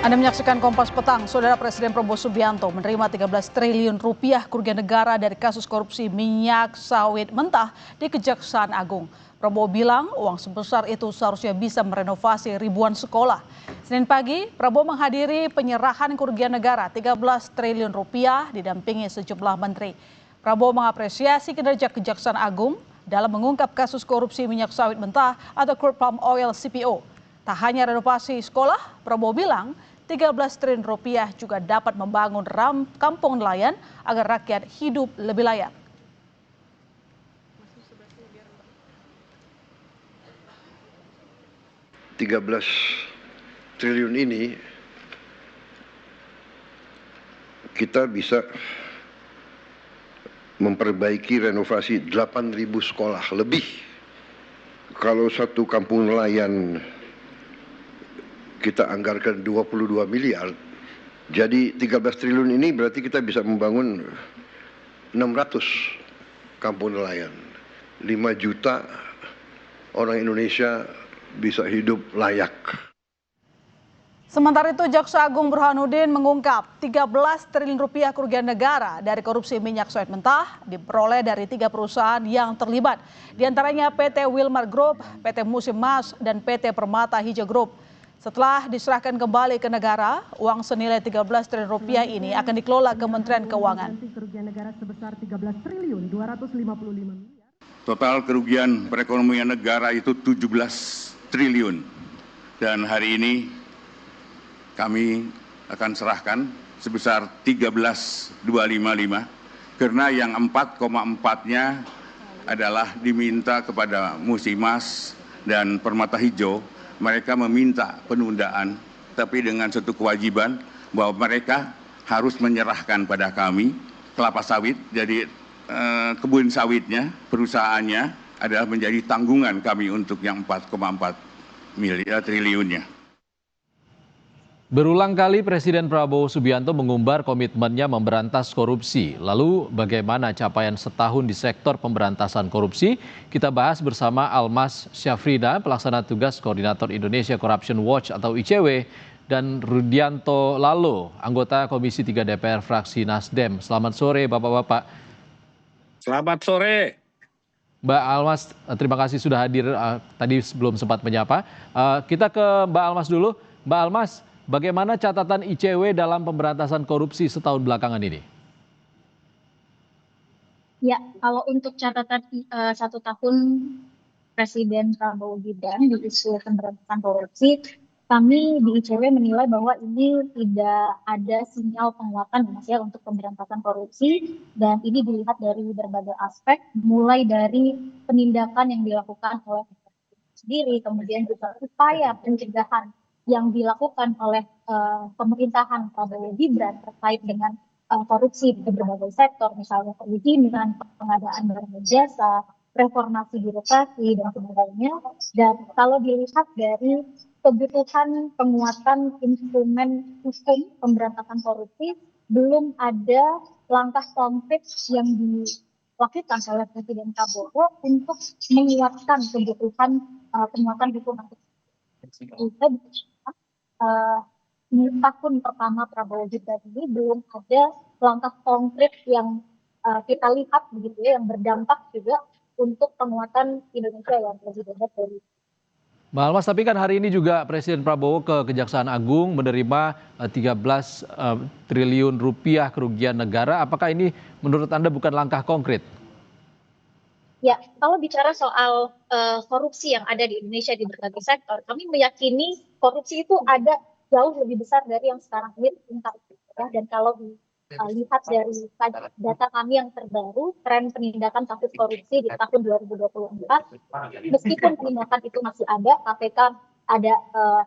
Anda menyaksikan Kompas Petang. Saudara Presiden Prabowo Subianto menerima 13 triliun rupiah kerugian negara dari kasus korupsi minyak sawit mentah di Kejaksaan Agung. Prabowo bilang uang sebesar itu seharusnya bisa merenovasi ribuan sekolah. Senin pagi, Prabowo menghadiri penyerahan kerugian negara 13 triliun rupiah didampingi sejumlah menteri. Prabowo mengapresiasi kinerja Kejaksaan Agung dalam mengungkap kasus korupsi minyak sawit mentah atau crude palm oil CPO. Tak hanya renovasi sekolah, Prabowo bilang 13 triliun rupiah juga dapat membangun kampung nelayan agar rakyat hidup lebih layak. Rp13 triliun ini kita bisa memperbaiki renovasi 8.000 sekolah lebih. Kalau satu kampung nelayan kita anggarkan 22 miliar, jadi 13 triliun ini berarti kita bisa membangun 600 kampung nelayan. 5 juta orang Indonesia bisa hidup layak. Sementara itu, Jaksa Agung Burhanuddin mengungkap 13 triliun rupiah kerugian negara dari korupsi minyak sawit mentah diperoleh dari 3 perusahaan yang terlibat. Di antaranya PT Wilmar Group, PT Musim Mas, dan PT Permata Hijau Group. Setelah diserahkan kembali ke negara, uang senilai 13 triliun rupiah ini akan dikelola Kementerian Keuangan. Kerugian negara sebesar 13 triliun 255 miliar. Total kerugian perekonomian negara itu 17 triliun. Dan hari ini kami akan serahkan sebesar 13.255 karena yang 4,4-nya adalah diminta kepada Musimas dan Permata Hijau. Mereka meminta penundaan, tapi dengan satu kewajiban bahwa mereka harus menyerahkan pada kami kelapa sawit. Jadi kebun sawitnya, perusahaannya adalah menjadi tanggungan kami untuk yang 4,4 triliunnya. Berulang kali Presiden Prabowo Subianto mengumbar komitmennya memberantas korupsi. Lalu bagaimana capaian setahun di sektor pemberantasan korupsi? Kita bahas bersama Almas Syafrida, pelaksana tugas Koordinator Indonesia Corruption Watch atau ICW, dan Rudianto Lalo, anggota Komisi 3 DPR fraksi Nasdem. Selamat sore Bapak-Bapak. Selamat sore. Mbak Almas, terima kasih sudah hadir, tadi belum sempat menyapa. Kita ke Mbak Almas dulu. Mbak Almas, bagaimana catatan ICW dalam pemberantasan korupsi setahun belakangan ini? Ya, kalau untuk catatan 1 tahun Presiden Prabowo Gibran di isu pemberantasan korupsi, kami di ICW menilai bahwa ini tidak ada sinyal penguatan ya untuk pemberantasan korupsi, dan ini dilihat dari berbagai aspek, mulai dari penindakan yang dilakukan oleh sendiri, kemudian juga upaya pencegahan yang dilakukan oleh pemerintahan Prabowo Gibran terkait dengan korupsi di berbagai sektor, misalnya perizinan, pengadaan barang dan jasa, reformasi birokrasi, dan sebagainya. Dan kalau dilihat dari kebutuhan penguatan instrumen hukum pemberantasan korupsi, belum ada langkah konkret yang dilakukan oleh Presiden Prabowo untuk menguatkan kebutuhan penguatan hukum. Di tahun pertama Prabowo Gibran ini belum ada langkah konkret yang kita lihat begitu ya, yang berdampak juga untuk penguatan Indonesia yang lebih baik. Mbak Almas, tapi kan hari ini juga Presiden Prabowo ke Kejaksaan Agung menerima 13 triliun rupiah kerugian negara. Apakah ini menurut Anda bukan langkah konkret? Ya, kalau bicara soal korupsi yang ada di Indonesia di berbagai sektor, kami meyakini korupsi itu ada jauh lebih besar dari yang sekarang ini terungkap. Ya, dan kalau lihat dari data kami yang terbaru, tren penindakan kasus korupsi di tahun 2024, meskipun penindakan itu masih ada, KPK ada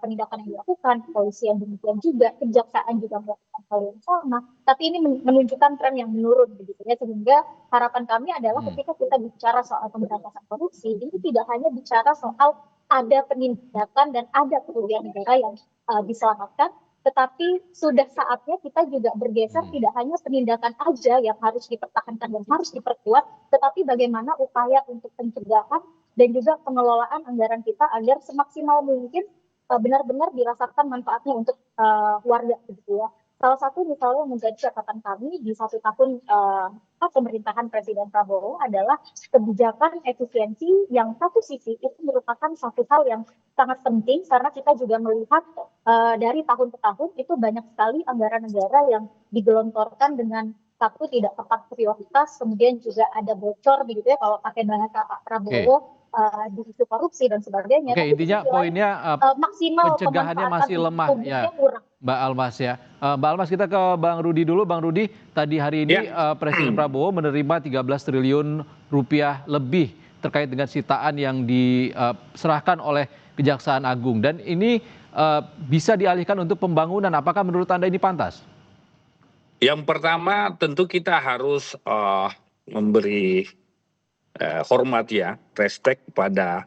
penindakan yang dilakukan, kepolisian demikian juga, kejaksaan juga melakukan hal yang sama, tapi ini menunjukkan tren yang menurun begitu ya, sehingga harapan kami adalah ketika kita bicara soal pemberantasan korupsi, ini tidak hanya bicara soal ada penindakan dan ada kerugian negara yang diselamatkan, tetapi sudah saatnya kita juga bergeser, tidak hanya penindakan aja yang harus dipertahankan dan harus diperkuat, tetapi bagaimana upaya untuk pencegahan dan juga pengelolaan anggaran kita agar semaksimal mungkin benar-benar dirasakan manfaatnya untuk warga gitu ya. Salah satu misalnya yang menjadi catatan kami di 1 tahun pemerintahan Presiden Prabowo adalah kebijakan efisiensi yang satu sisi itu merupakan satu hal yang sangat penting karena kita juga melihat dari tahun ke tahun itu banyak sekali anggaran negara yang digelontorkan dengan satu tidak tepat prioritas, kemudian juga ada bocor begitu ya kalau pakai bahasa Pak Prabowo di isu korupsi dan sebagainya. Oke, Tapi di intinya sisi lain poinnya maksimal pencegahannya pemanfaatan masih untuk lemah ya, publiknya kurang. Mbak Almas ya. Mbak Almas, kita ke Bang Rudi dulu. Bang Rudi, tadi hari ini Presiden Prabowo menerima 13 triliun rupiah lebih terkait dengan sitaan yang diserahkan oleh Kejaksaan Agung. Dan ini bisa dialihkan untuk pembangunan. Apakah menurut Anda ini pantas? Yang pertama tentu kita harus memberi hormat ya, respect kepada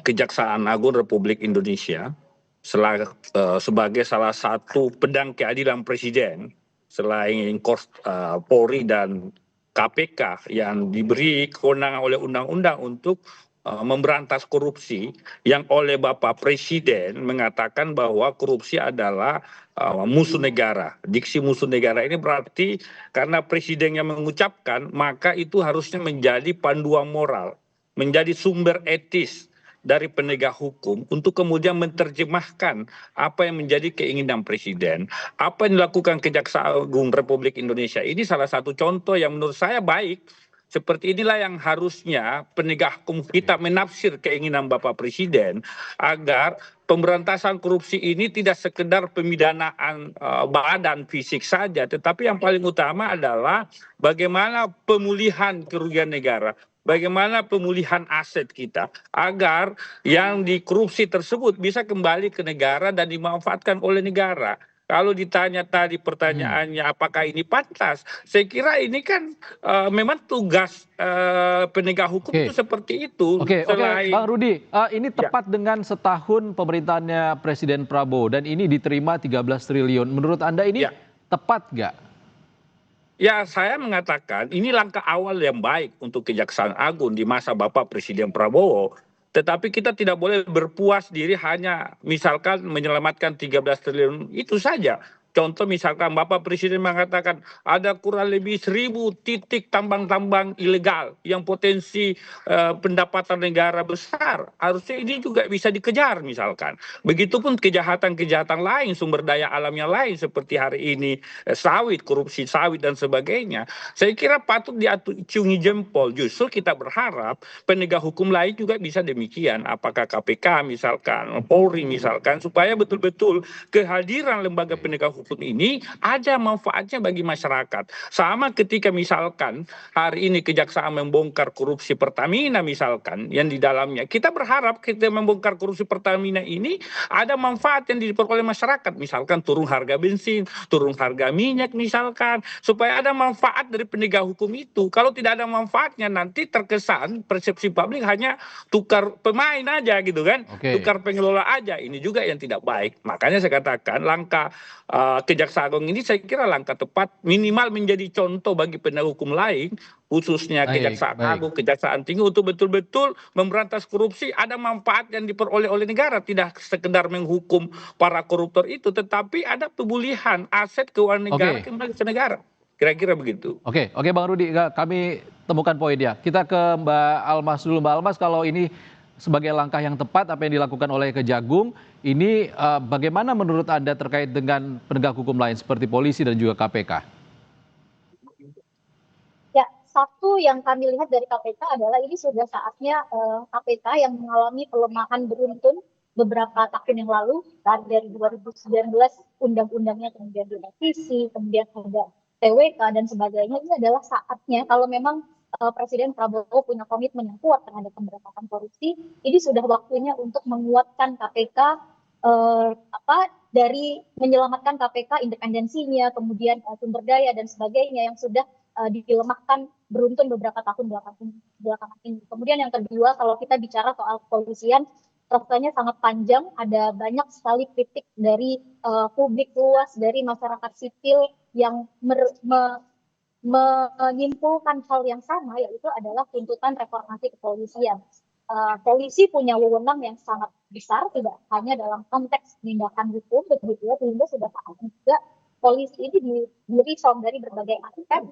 Kejaksaan Agung Republik Indonesia sebagai salah satu pedang keadilan presiden selain Polri dan KPK yang diberi kewenangan oleh undang-undang untuk memberantas korupsi, yang oleh Bapak Presiden mengatakan bahwa korupsi adalah musuh negara. Diksi musuh negara ini berarti karena presiden yang mengucapkan, maka itu harusnya menjadi panduan moral, menjadi sumber etis dari penegak hukum untuk kemudian menerjemahkan apa yang menjadi keinginan presiden. Apa yang dilakukan Kejaksaan Agung Republik Indonesia ini salah satu contoh yang menurut saya baik. Seperti inilah yang harusnya penegak hukum kita menafsir keinginan Bapak Presiden agar pemberantasan korupsi ini tidak sekedar pemidanaan badan fisik saja, tetapi yang paling utama adalah bagaimana pemulihan kerugian negara, bagaimana pemulihan aset kita agar yang dikorupsi tersebut bisa kembali ke negara dan dimanfaatkan oleh negara. Kalau ditanya tadi pertanyaannya apakah ini pantas, saya kira ini kan memang tugas penegak hukum itu seperti itu. Oke, Bang Rudi, ini tepat dengan setahun pemerintahannya Presiden Prabowo dan ini diterima 13 triliun. Menurut Anda ini tepat nggak? Ya, saya mengatakan ini langkah awal yang baik untuk Kejaksaan Agung di masa Bapak Presiden Prabowo. Tetapi kita tidak boleh berpuas diri hanya misalkan menyelamatkan 13 triliun itu saja. Contoh misalkan Bapak Presiden mengatakan ada kurang lebih 1.000 titik tambang-tambang ilegal yang potensi pendapatan negara besar. Harusnya ini juga bisa dikejar misalkan. Begitupun kejahatan-kejahatan lain, sumber daya alamnya lain seperti hari ini sawit, korupsi sawit dan sebagainya. Saya kira patut diacungi jempol. Justru kita berharap penegak hukum lain juga bisa demikian. Apakah KPK misalkan, Polri misalkan, supaya betul-betul kehadiran lembaga penegak hukum ini ada manfaatnya bagi masyarakat. Sama ketika misalkan hari ini Kejaksaan membongkar korupsi Pertamina misalkan, yang di dalamnya kita berharap kita membongkar korupsi Pertamina ini ada manfaat yang diperoleh masyarakat, misalkan turun harga bensin, turun harga minyak misalkan, supaya ada manfaat dari penegak hukum itu. Kalau tidak ada manfaatnya nanti terkesan persepsi publik hanya tukar pemain aja gitu kan, tukar pengelola aja. Ini juga yang tidak baik. Makanya saya katakan langkah Kejaksaan Agung ini saya kira langkah tepat, minimal menjadi contoh bagi penegak hukum lain, khususnya Kejaksaan Agung, Kejaksaan Tinggi, untuk betul-betul memberantas korupsi. Ada manfaat yang diperoleh oleh negara, tidak sekedar menghukum para koruptor itu, tetapi ada pemulihan aset keuangan negara kembali ke negara. Kira-kira begitu. Oke, Bang Rudi, kami temukan poin ya. Kita ke Mbak Almas dulu. Mbak Almas, kalau ini sebagai langkah yang tepat apa yang dilakukan oleh Kejagung, ini bagaimana menurut Anda terkait dengan penegak hukum lain seperti polisi dan juga KPK? Ya, satu yang kami lihat dari KPK adalah ini sudah saatnya KPK yang mengalami pelemahan beruntun beberapa tahun yang lalu, dari 2019 undang-undangnya kemudian direvisi, kemudian ada TWK dan sebagainya. Ini adalah saatnya kalau memang Presiden Prabowo punya komitmen yang kuat terhadap pemberantasan korupsi, ini sudah waktunya untuk menguatkan KPK dari menyelamatkan KPK independensinya, kemudian sumber daya dan sebagainya yang sudah dilemahkan beruntun beberapa tahun belakangan ini. Kemudian yang kedua, kalau kita bicara soal kepolisian, rasanya sangat panjang, ada banyak sekali kritik dari publik luas, dari masyarakat sipil yang menyimpulkan hal yang sama, yaitu adalah tuntutan reformasi kepolisian. polisi punya wewenang yang sangat besar, tidak hanya dalam konteks penindakan hukum, begitu ya, sehingga sudah saatnya juga polisi ini di-reform dari berbagai aspek,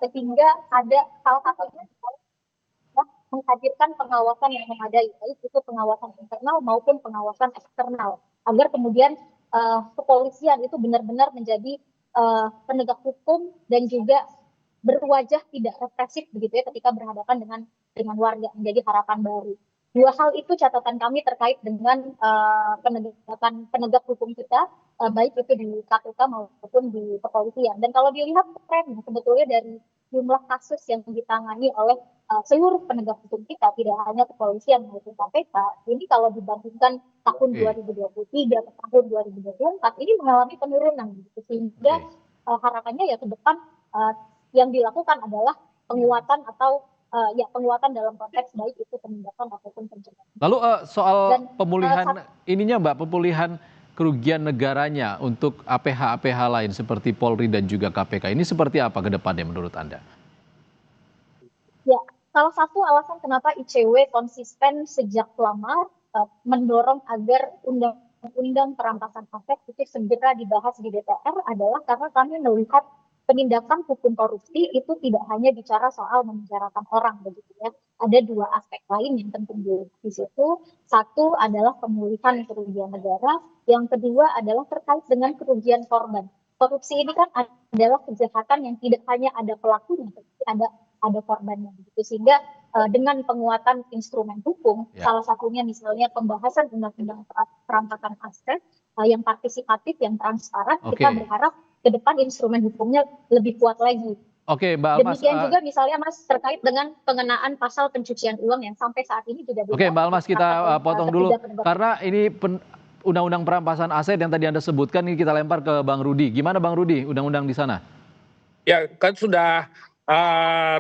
sehingga ada salah satunya menghadirkan pengawasan yang memadai, baik itu pengawasan internal maupun pengawasan eksternal, agar kemudian kepolisian itu benar-benar menjadi penegak hukum dan juga berwajah tidak represif begitu ya ketika berhadapan dengan warga, menjadi harapan baru. Dua hal itu catatan kami terkait dengan penegakan penegak hukum kita, baik itu di KPK maupun di kepolisian. Dan kalau dilihat tren sebetulnya dari jumlah kasus yang ditangani oleh seluruh penegak hukum kita, tidak hanya kepolisian maupun KPK, ini kalau dibandingkan tahun 2023 ke tahun 2024 ini mengalami penurunan, gitu. Sehingga harapannya ya ke depan yang dilakukan adalah penguatan atau penguatan dalam konteks baik itu penindakan ataupun pencegahan. Lalu soal pemulihan ininya Mbak, pemulihan kerugian negaranya untuk APH-APH lain seperti Polri dan juga KPK ini seperti apa ke depannya menurut Anda? Ya, salah satu alasan kenapa ICW konsisten sejak lama mendorong agar undang-undang perampasan aset itu segera dibahas di DPR adalah karena kami melihat penindakan hukum korupsi itu tidak hanya bicara soal memenjarakan orang begitu ya. Ada dua aspek lain yang penting di situ. Satu adalah pemulihan kerugian negara, yang kedua adalah terkait dengan kerugian korban. Korupsi ini kan adalah kejahatan yang tidak hanya ada pelakunya, tapi ada korbannya begitu. Sehingga dengan penguatan instrumen hukum, salah satunya misalnya pembahasan undang-undang perampasan aset yang partisipatif, yang transparan, kita berharap ke depan instrumen hukumnya lebih kuat lagi. Oke, Mbak Almas. Demikian juga misalnya Mas terkait dengan pengenaan pasal pencucian uang yang sampai saat ini juga. Oke, Mbak Almas, kita potong dulu karena ini undang-undang perampasan aset yang tadi Anda sebutkan ini kita lempar ke Bang Rudi. Gimana Bang Rudi, undang-undang di sana? Ya kan sudah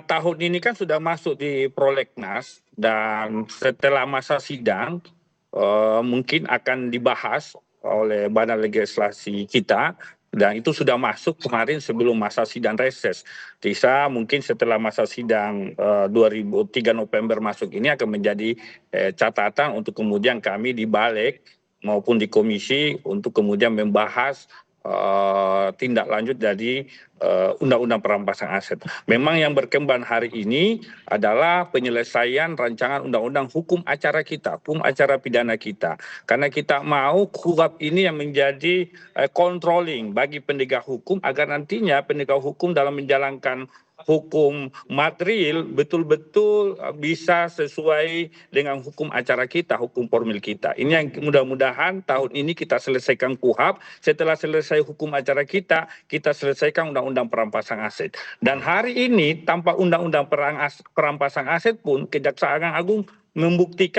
tahun ini kan sudah masuk di prolegnas dan setelah masa sidang mungkin akan dibahas oleh Badan Legislasi kita. Dan itu sudah masuk kemarin sebelum masa sidang reses. Bisa mungkin setelah masa sidang 3 November masuk ini akan menjadi catatan untuk kemudian kami di Balik maupun di komisi untuk kemudian membahas tindak lanjut dari undang-undang perampasan aset. Memang yang berkembang hari ini adalah penyelesaian rancangan undang-undang hukum acara kita, hukum acara pidana kita. Karena kita mau KUHP ini yang menjadi controlling bagi penegak hukum agar nantinya penegak hukum dalam menjalankan hukum material betul-betul bisa sesuai dengan hukum acara kita, hukum formil kita. Ini yang mudah-mudahan tahun ini kita selesaikan KUHP, setelah selesai hukum acara kita selesaikan undang-undang perampasan aset. Dan hari ini tanpa undang-undang perampasan aset pun Kejaksaan Agung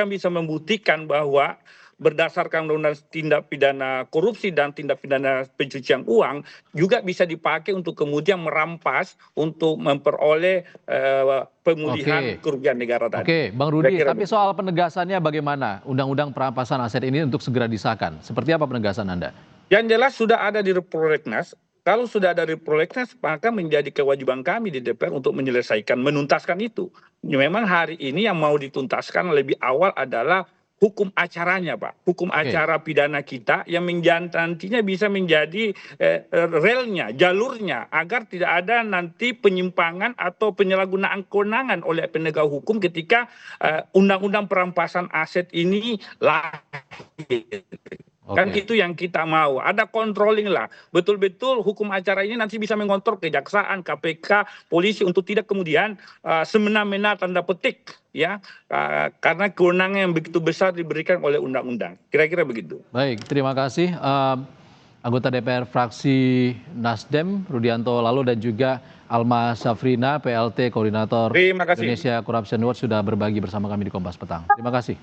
bisa membuktikan bahwa berdasarkan undang-undang tindak pidana korupsi dan tindak pidana pencucian uang juga bisa dipakai untuk kemudian merampas untuk memperoleh pemulihan kerugian negara tadi. Oke, Bang Rudi, tapi soal penegasannya bagaimana undang-undang perampasan aset ini untuk segera disahkan? Seperti apa penegasan Anda? Yang jelas sudah ada di prolegnas. Kalau sudah ada di prolegnas, maka menjadi kewajiban kami di DPR untuk menyelesaikan, menuntaskan itu. Memang hari ini yang mau dituntaskan lebih awal adalah hukum acaranya, Pak. Hukum acara pidana kita yang nantinya bisa menjadi relnya, jalurnya, agar tidak ada nanti penyimpangan atau penyalahgunaan kewenangan oleh penegak hukum ketika undang-undang perampasan aset ini lahir. Kan itu yang kita mau, ada controlling lah. Betul-betul hukum acara ini nanti bisa mengontrol kejaksaan, KPK, polisi untuk tidak kemudian semena-mena tanda petik ya, karena kewenangan yang begitu besar diberikan oleh undang-undang. Kira-kira begitu. Baik, terima kasih anggota DPR fraksi Nasdem Rudianto Lalu dan juga Almas Syafrina PLT Koordinator Indonesia Corruption Watch sudah berbagi bersama kami di Kompas Petang. Terima kasih.